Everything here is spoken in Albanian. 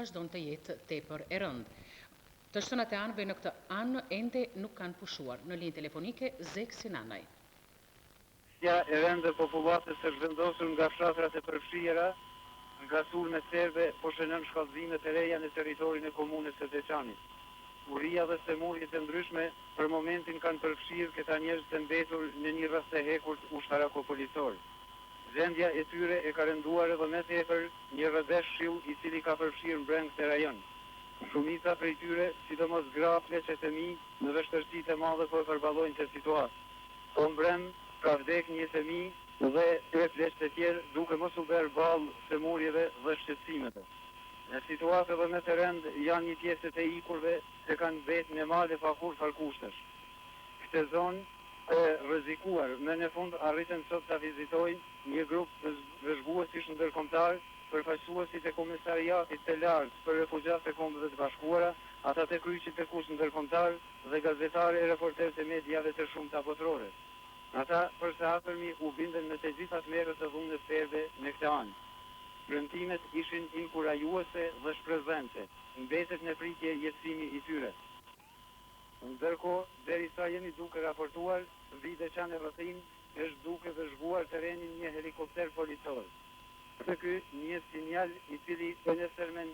vazhdon të jetë tepër e rëndë. Të shtënat e anëve në këtë anë ende nuk kanë pushuar. Në linjë telefonike, Zek Sinanaj. Ja e rëndë popullatës së zhvendosur nga fshatrat e përfshira, nga sulme serbe, po shënën shkallëzimet e reja në territorin e komunës së Deçanit. Uria dhe semurjet e ndryshme për momentin kanë përfshirë këta njerëz të mbetur në një rreth të hekurt ushtarako-policor. Gjendja e tyre e ka rënduar edhe më tepër një rrëdhëshill i cili ka përfshirë mbrëm këtë rajon. Shumica prej tyre, sidomos gra, fleq e fëmijë, në vështirësitë e mëdha po e përballojnë këtë situatë. Po mbrëm ka vdek një fëmijë dhe 3 fleq të tjerë duke mos u bërë ballë semurjeve dhe shqetësimeve. Në situatë edhe më të rëndë janë një pjesë të ikurve që kanë vetë në male pa kur farkushtesh. Këtë zonë e rrezikuar, më në fund arritën sot ta vizitojnë një grup vëzhguesish ndërkombëtar, përfaqësuesit e komisariatit të lartë për refugjat e Kombëve të Bashkuara, ata të kryqit të kush ndërkombëtar dhe gazetarë e reporterë të mediave të shumta botërore. Ata për së afërmi u bindën në të gjithat merret të dhunës serbe në këtë anë. Premtimet ishin inkurajuese dhe shpresëdhënëse, mbetet në pritje jetësimi i tyre. Ndërkohë, derisa jemi duke raportuar, mbi Deçan e rrethim është duke vëzhguar terrenin një helikopter policor. Ky një sinjal i cili po nesërmen